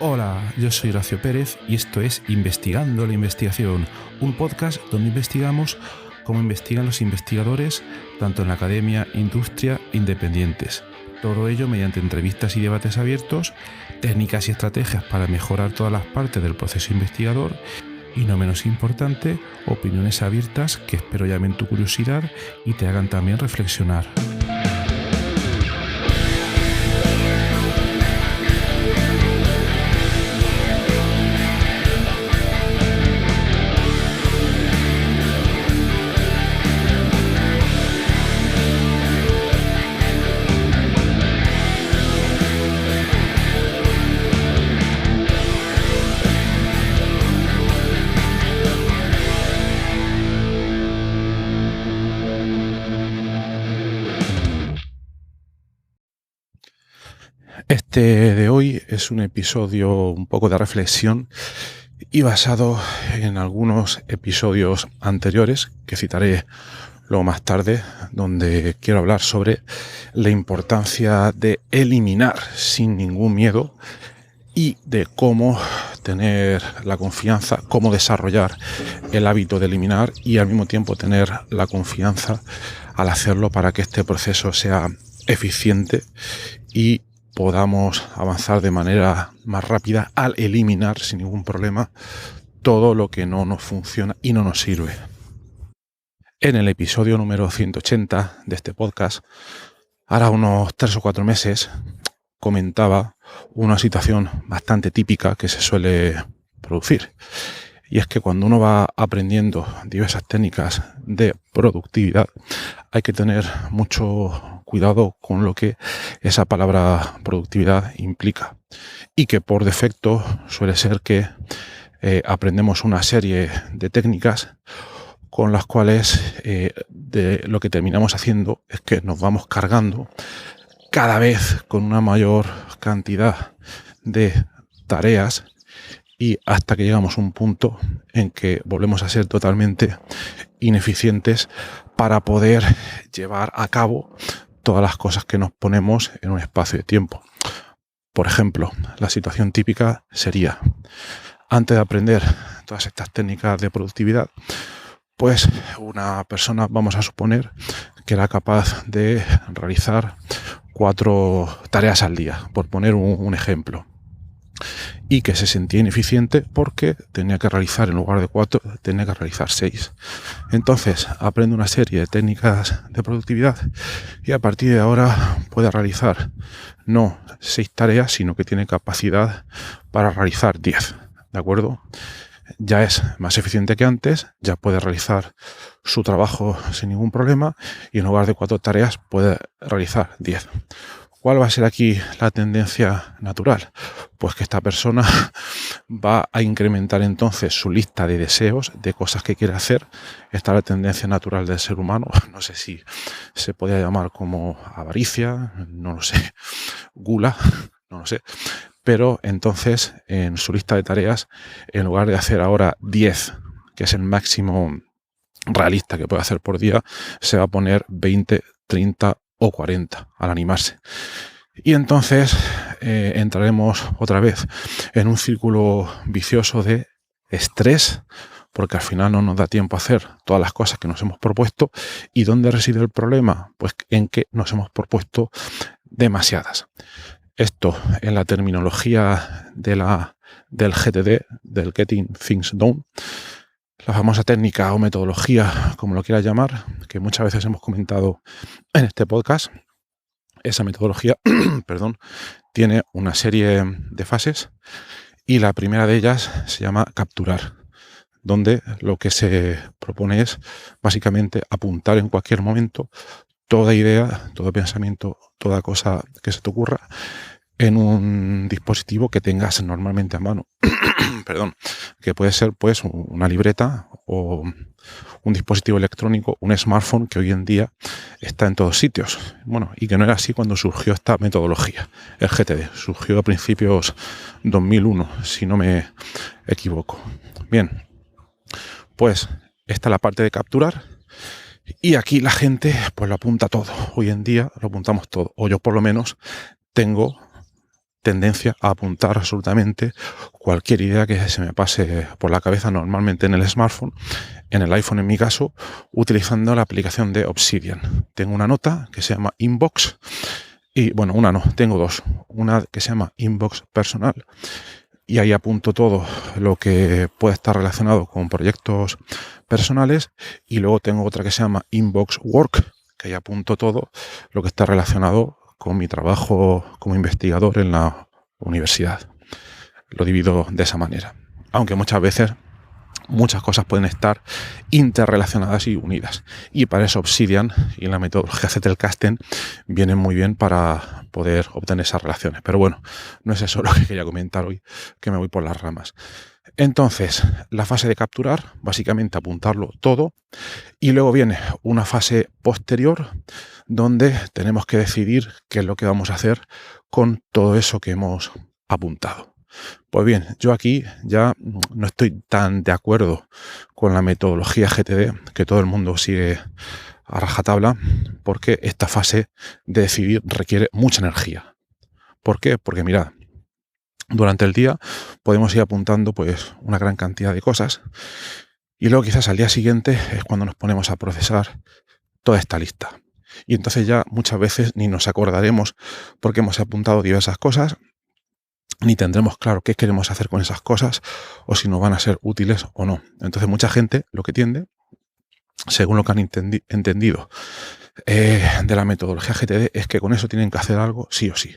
Hola, yo soy Horacio Pérez y esto es Investigando la Investigación, un podcast donde investigamos cómo investigan los investigadores, tanto en la academia, industria, independientes. Todo ello mediante entrevistas y debates abiertos, técnicas y estrategias para mejorar todas las partes del proceso investigador y, no menos importante, opiniones abiertas que espero llamen tu curiosidad y te hagan también reflexionar. Este de hoy es un episodio un poco de reflexión y basado en algunos episodios anteriores que citaré luego más tarde, donde quiero hablar sobre la importancia de eliminar sin ningún miedo y de cómo tener la confianza, cómo desarrollar el hábito de eliminar y al mismo tiempo tener la confianza al hacerlo para que este proceso sea eficiente y podamos avanzar de manera más rápida al eliminar sin ningún problema todo lo que no nos funciona y no nos sirve. En el episodio número 180 de este podcast, hará unos 3 o 4 meses, comentaba una situación bastante típica que se suele producir. Y es que cuando uno va aprendiendo diversas técnicas de productividad, hay que tener mucho cuidado con lo que esa palabra productividad implica. Y que por defecto suele ser que aprendemos una serie de técnicas con las cuales lo que terminamos haciendo es que nos vamos cargando cada vez con una mayor cantidad de tareas y hasta que llegamos a un punto en que volvemos a ser totalmente ineficientes para poder llevar a cabo todas las cosas que nos ponemos en un espacio de tiempo. Por ejemplo, la situación típica sería, antes de aprender todas estas técnicas de productividad, pues una persona, vamos a suponer, que era capaz de realizar 4 tareas al día, por poner un ejemplo, y que se sentía ineficiente porque tenía que realizar, en lugar de 4, tenía que realizar 6. Entonces aprende una serie de técnicas de productividad y a partir de ahora puede realizar no 6 tareas, sino que tiene capacidad para realizar 10, ¿de acuerdo? Ya es más eficiente que antes, ya puede realizar su trabajo sin ningún problema y en lugar de 4 tareas puede realizar 10. ¿Cuál va a ser aquí la tendencia natural? Pues que esta persona va a incrementar entonces su lista de deseos, de cosas que quiere hacer. Esta es la tendencia natural del ser humano. No sé si se podría llamar como avaricia, no lo sé, gula, no lo sé. Pero entonces en su lista de tareas, en lugar de hacer ahora 10, que es el máximo realista que puede hacer por día, se va a poner 20, 30 o 40 al animarse. Y entonces entraremos otra vez en un círculo vicioso de estrés, porque al final no nos da tiempo a hacer todas las cosas que nos hemos propuesto. ¿Y dónde reside el problema? Pues en que nos hemos propuesto demasiadas. Esto en la terminología del GTD, del Getting Things Done, la famosa técnica o metodología, como lo quieras llamar, que muchas veces hemos comentado en este podcast. Esa metodología tiene una serie de fases y la primera de ellas se llama capturar, donde lo que se propone es básicamente apuntar en cualquier momento toda idea, todo pensamiento, toda cosa que se te ocurra en un dispositivo que tengas normalmente a mano. Que puede ser pues una libreta o un dispositivo electrónico, un smartphone que hoy en día está en todos sitios. Bueno, y que no era así cuando surgió esta metodología. El GTD surgió a principios 2001, si no me equivoco. Bien, pues esta es la parte de capturar. Y aquí la gente pues lo apunta todo. Hoy en día lo apuntamos todo. O yo por lo menos tengo tendencia a apuntar absolutamente cualquier idea que se me pase por la cabeza, normalmente en el smartphone, en el iPhone en mi caso, utilizando la aplicación de Obsidian. Tengo una nota que se llama Inbox y, bueno, una no, tengo dos. Una que se llama Inbox personal y ahí apunto todo lo que puede estar relacionado con proyectos personales, y luego tengo otra que se llama Inbox Work, que ahí apunto todo lo que está relacionado con mi trabajo como investigador en la universidad. Lo divido de esa manera, aunque muchas veces muchas cosas pueden estar interrelacionadas y unidas, y para eso Obsidian y la metodología Zettelkasten vienen muy bien para poder obtener esas relaciones. Pero bueno, no es eso lo que quería comentar hoy, que me voy por las ramas. Entonces, la fase de capturar, básicamente apuntarlo todo, y luego viene una fase posterior donde tenemos que decidir qué es lo que vamos a hacer con todo eso que hemos apuntado. Pues bien, yo aquí ya no estoy tan de acuerdo con la metodología GTD, que todo el mundo sigue a rajatabla, porque esta fase de decidir requiere mucha energía. ¿Por qué? Porque mirad, durante el día podemos ir apuntando pues una gran cantidad de cosas, y luego quizás al día siguiente es cuando nos ponemos a procesar toda esta lista. Y entonces ya muchas veces ni nos acordaremos porque hemos apuntado diversas cosas, ni tendremos claro qué queremos hacer con esas cosas o si nos van a ser útiles o no. Entonces mucha gente lo que tiende, según lo que han entendido de la metodología GTD, es que con eso tienen que hacer algo sí o sí,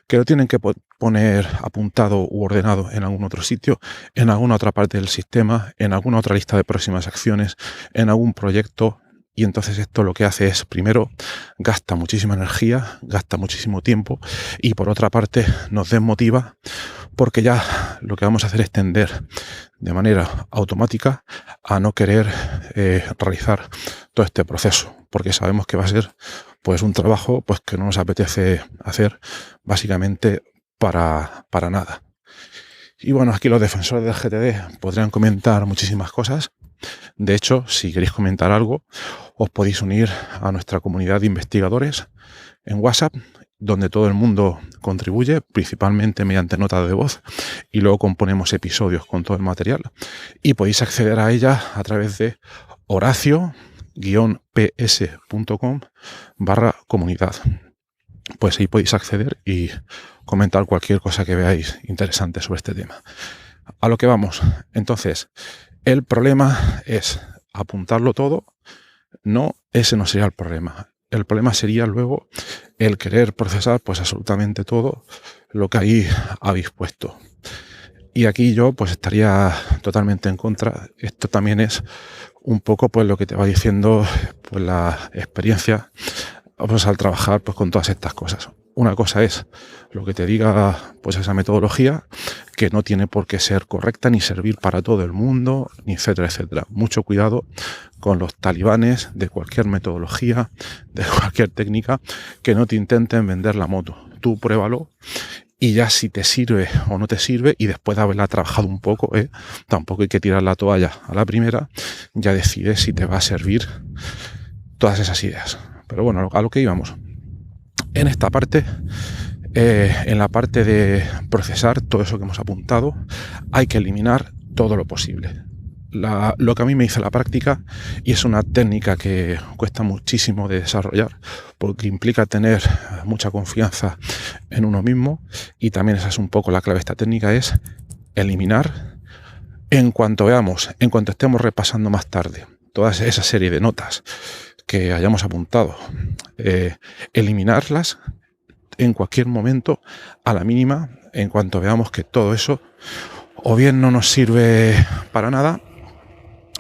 que lo tienen que poner apuntado u ordenado en algún otro sitio, en alguna otra parte del sistema, en alguna otra lista de próximas acciones, en algún proyecto. Y entonces esto lo que hace es, primero, gasta muchísima energía, gasta muchísimo tiempo, y por otra parte nos desmotiva porque ya lo que vamos a hacer es tender de manera automática a no querer realizar todo este proceso, porque sabemos que va a ser pues un trabajo pues que no nos apetece hacer básicamente para nada. Y bueno, aquí los defensores del GTD podrían comentar muchísimas cosas. De hecho, si queréis comentar algo, os podéis unir a nuestra comunidad de investigadores en WhatsApp, donde todo el mundo contribuye, principalmente mediante notas de voz, y luego componemos episodios con todo el material. Y podéis acceder a ella a través de horacio-ps.com/comunidad. Pues ahí podéis acceder y comentar cualquier cosa que veáis interesante sobre este tema. A lo que vamos. Entonces, el problema es apuntarlo todo. No, ese no sería el problema. El problema sería luego el querer procesar pues absolutamente todo lo que ahí habéis puesto. Y aquí yo pues estaría totalmente en contra. Esto también es un poco pues lo que te va diciendo pues la experiencia pues al trabajar pues con todas estas cosas. Una cosa es lo que te diga pues esa metodología, que no tiene por qué ser correcta ni servir para todo el mundo, ni etcétera, etcétera. Mucho cuidado con los talibanes de cualquier metodología, de cualquier técnica, que no te intenten vender la moto. Tú pruébalo y ya si te sirve o no te sirve, y después de haberla trabajado un poco, tampoco hay que tirar la toalla a la primera, ya decides si te va a servir todas esas ideas. Pero bueno, a lo que íbamos. En esta parte, en la parte de procesar todo eso que hemos apuntado, hay que eliminar todo lo posible. Lo que a mí me dice la práctica, y es una técnica que cuesta muchísimo de desarrollar, porque implica tener mucha confianza en uno mismo, y también esa es un poco la clave de esta técnica, es eliminar en cuanto veamos, en cuanto estemos repasando más tarde toda esa serie de notas que hayamos apuntado, eliminarlas en cualquier momento, a la mínima, en cuanto veamos que todo eso o bien no nos sirve para nada,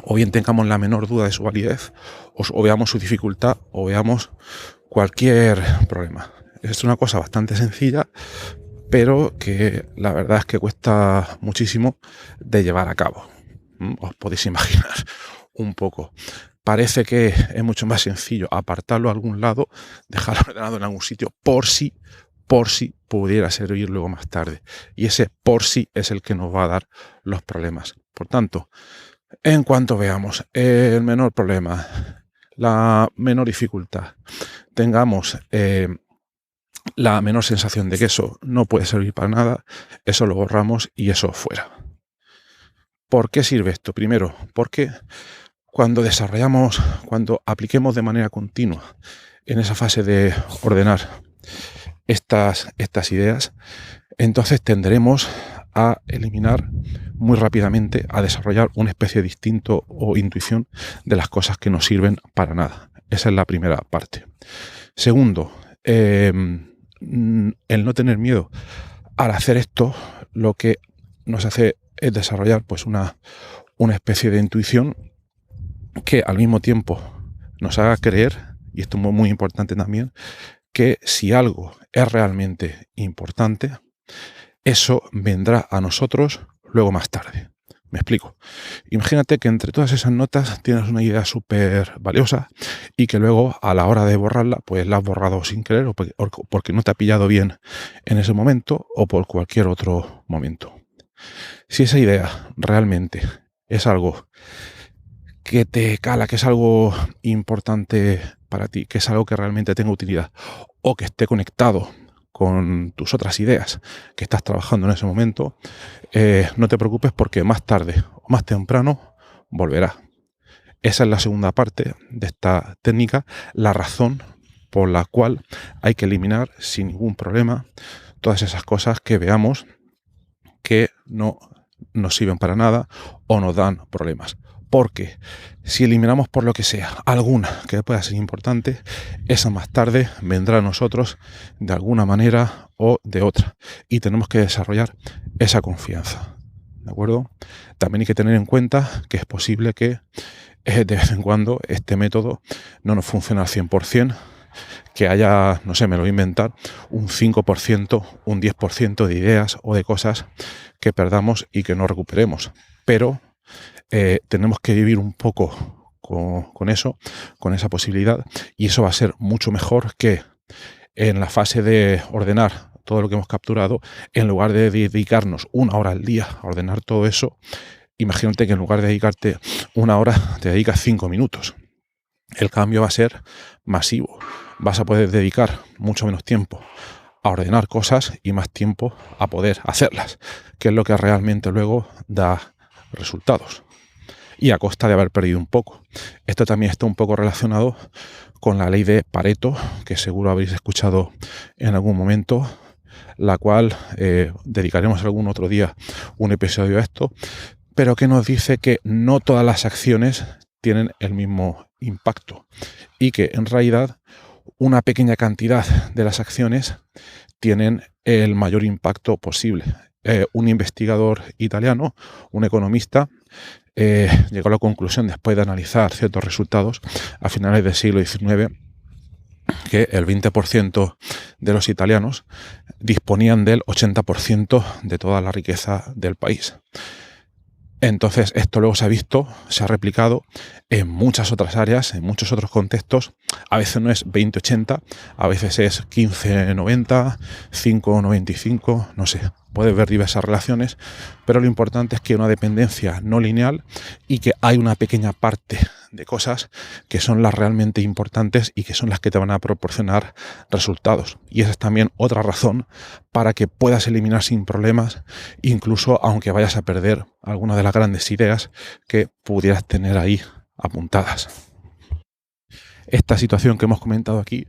o bien tengamos la menor duda de su validez, o veamos su dificultad, o veamos cualquier problema. Es una cosa bastante sencilla, pero que la verdad es que cuesta muchísimo de llevar a cabo. Os podéis imaginar un poco. Parece que es mucho más sencillo apartarlo a algún lado, dejarlo ordenado en algún sitio por si pudiera servir luego más tarde. Y ese por si es el que nos va a dar los problemas. Por tanto, en cuanto veamos el menor problema, la menor dificultad, tengamos la menor sensación de que eso no puede servir para nada, eso lo borramos y eso fuera. ¿Por qué sirve esto? Primero, porque cuando apliquemos de manera continua en esa fase de ordenar estas ideas, entonces tendremos a eliminar muy rápidamente, a desarrollar una especie de instinto o intuición de las cosas que no sirven para nada. Esa es la primera parte. Segundo, el no tener miedo al hacer esto, lo que nos hace es desarrollar pues una especie de intuición que al mismo tiempo nos haga creer, y esto es muy, muy importante también, que si algo es realmente importante, eso vendrá a nosotros luego más tarde. Me explico. Imagínate que entre todas esas notas tienes una idea súper valiosa y que luego a la hora de borrarla, pues la has borrado sin querer o porque no te ha pillado bien en ese momento o por cualquier otro momento. Si esa idea realmente es algo que te cala, que es algo importante para ti, que es algo que realmente tenga utilidad o que esté conectado con tus otras ideas que estás trabajando en ese momento, no te preocupes porque más tarde o más temprano volverá. Esa es la segunda parte de esta técnica, la razón por la cual hay que eliminar sin ningún problema todas esas cosas que veamos que no nos sirven para nada o nos dan problemas. Porque si eliminamos por lo que sea alguna que pueda ser importante, esa más tarde vendrá a nosotros de alguna manera o de otra. Y tenemos que desarrollar esa confianza. ¿De acuerdo? También hay que tener en cuenta que es posible que de vez en cuando este método no nos funcione al 100%, que haya, no sé, me lo voy a inventar, un 5%, un 10% de ideas o de cosas que perdamos y que no recuperemos. Pero tenemos que vivir un poco con eso, con esa posibilidad, y eso va a ser mucho mejor que en la fase de ordenar todo lo que hemos capturado, en lugar de dedicarnos 1 hora al día a ordenar todo eso, imagínate que en lugar de dedicarte 1 hora, te dedicas 5 minutos. El cambio va a ser masivo. Vas a poder dedicar mucho menos tiempo a ordenar cosas y más tiempo a poder hacerlas, que es lo que realmente luego da resultados. Y a costa de haber perdido un poco. Esto también está un poco relacionado con la ley de Pareto, que seguro habréis escuchado en algún momento, la cual dedicaremos algún otro día un episodio a esto, pero que nos dice que no todas las acciones tienen el mismo impacto y que en realidad una pequeña cantidad de las acciones tienen el mayor impacto posible. Un investigador italiano, un economista, llegó a la conclusión, después de analizar ciertos resultados a finales del siglo XIX, que el 20% de los italianos disponían del 80% de toda la riqueza del país. Entonces esto luego se ha replicado en muchas otras áreas, en muchos otros contextos. A veces no es 20-80, a veces es 15-90, 5-95, no sé. Puedes ver diversas relaciones, pero lo importante es que hay una dependencia no lineal y que hay una pequeña parte de cosas que son las realmente importantes y que son las que te van a proporcionar resultados. Y esa es también otra razón para que puedas eliminar sin problemas, incluso aunque vayas a perder algunas de las grandes ideas que pudieras tener ahí apuntadas. Esta situación que hemos comentado aquí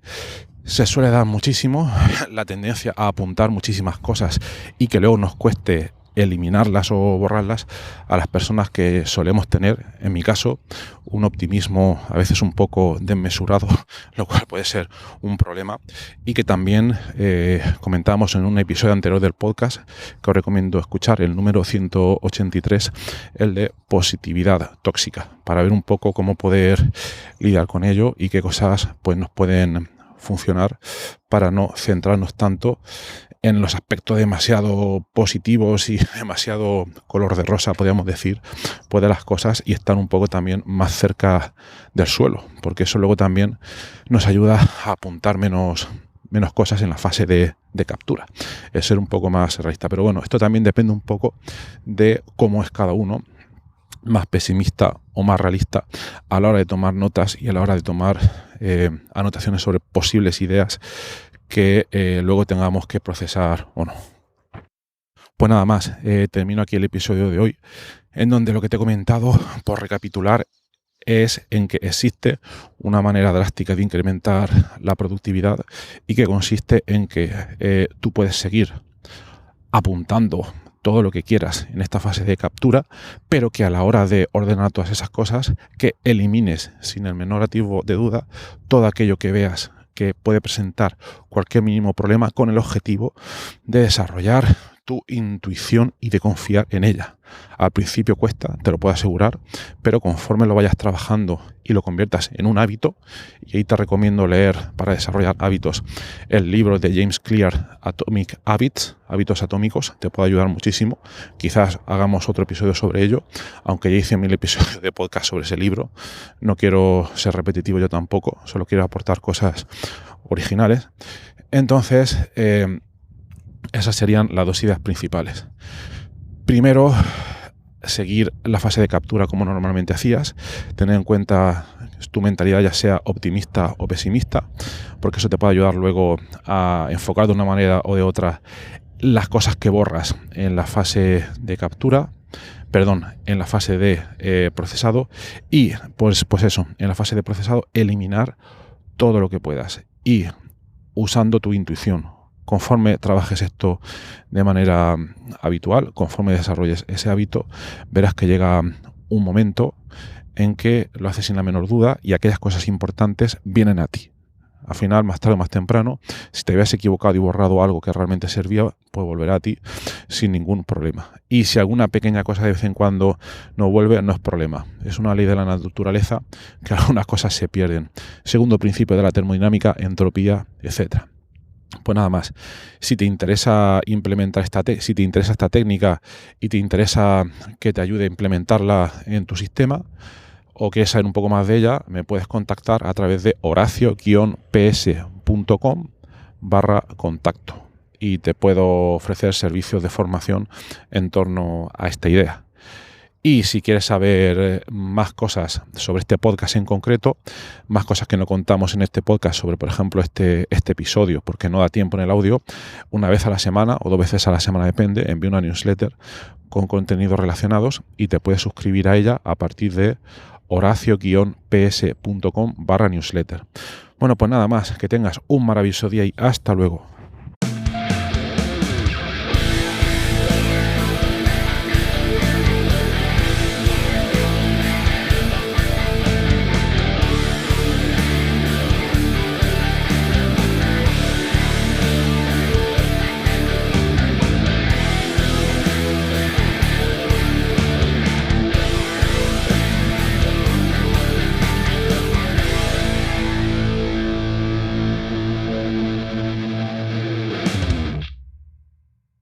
se suele dar muchísimo, la tendencia a apuntar muchísimas cosas y que luego nos cueste eliminarlas o borrarlas, a las personas que solemos tener, en mi caso, un optimismo a veces un poco desmesurado, lo cual puede ser un problema, y que también comentábamos en un episodio anterior del podcast, que os recomiendo escuchar, el número 183, el de positividad tóxica, para ver un poco cómo poder lidiar con ello y qué cosas pues nos pueden funcionar para no centrarnos tanto en los aspectos demasiado positivos y demasiado color de rosa, podríamos decir, pues de las cosas, y estar un poco también más cerca del suelo, porque eso luego también nos ayuda a apuntar menos cosas en la fase de captura, es ser un poco más realista. Pero bueno, esto también depende un poco de cómo es cada uno, más pesimista o más realista a la hora de tomar notas y a la hora de tomar anotaciones sobre posibles ideas que luego tengamos que procesar o no. Pues nada más, termino aquí el episodio de hoy, en donde lo que te he comentado, por recapitular, es en que existe una manera drástica de incrementar la productividad y que consiste en que tú puedes seguir apuntando todo lo que quieras en esta fase de captura, pero que a la hora de ordenar todas esas cosas, que elimines sin el menor atisbo de duda todo aquello que veas que puede presentar cualquier mínimo problema, con el objetivo de desarrollar tu intuición y de confiar en ella. Al principio cuesta, te lo puedo asegurar, pero conforme lo vayas trabajando y lo conviertas en un hábito, y ahí te recomiendo leer para desarrollar hábitos el libro de James Clear, Atomic Habits, Hábitos Atómicos, te puede ayudar muchísimo. Quizás hagamos otro episodio sobre ello, aunque ya hice 1000 episodios de podcast sobre ese libro. No quiero ser repetitivo yo tampoco, solo quiero aportar cosas originales. Entonces, esas serían las dos ideas principales. Primero, seguir la fase de captura como normalmente hacías, tener en cuenta tu mentalidad, ya sea optimista o pesimista, porque eso te puede ayudar luego a enfocar de una manera o de otra las cosas que borras en la fase de captura, en la fase de procesado, y pues eso, en la fase de procesado eliminar todo lo que puedas y usando tu intuición. Conforme trabajes esto de manera habitual, conforme desarrolles ese hábito, verás que llega un momento en que lo haces sin la menor duda y aquellas cosas importantes vienen a ti. Al final, más tarde o más temprano, si te habías equivocado y borrado algo que realmente servía, pues volverá a ti sin ningún problema. Y si alguna pequeña cosa de vez en cuando no vuelve, no es problema. Es una ley de la naturaleza que algunas cosas se pierden. Segundo principio de la termodinámica, entropía, etcétera. Pues nada más. Si te interesa implementar si te interesa esta técnica y te interesa que te ayude a implementarla en tu sistema, o quieres saber un poco más de ella, me puedes contactar a través de horacio-ps.com/contacto y te puedo ofrecer servicios de formación en torno a esta idea. Y si quieres saber más cosas sobre este podcast en concreto, más cosas que no contamos en este podcast sobre, por ejemplo, este episodio, porque no da tiempo en el audio, una vez a la semana o 2 veces a la semana, depende, envío una newsletter con contenidos relacionados y te puedes suscribir a ella a partir de horacio-ps.com/newsletter. Bueno, pues nada más, que tengas un maravilloso día y hasta luego.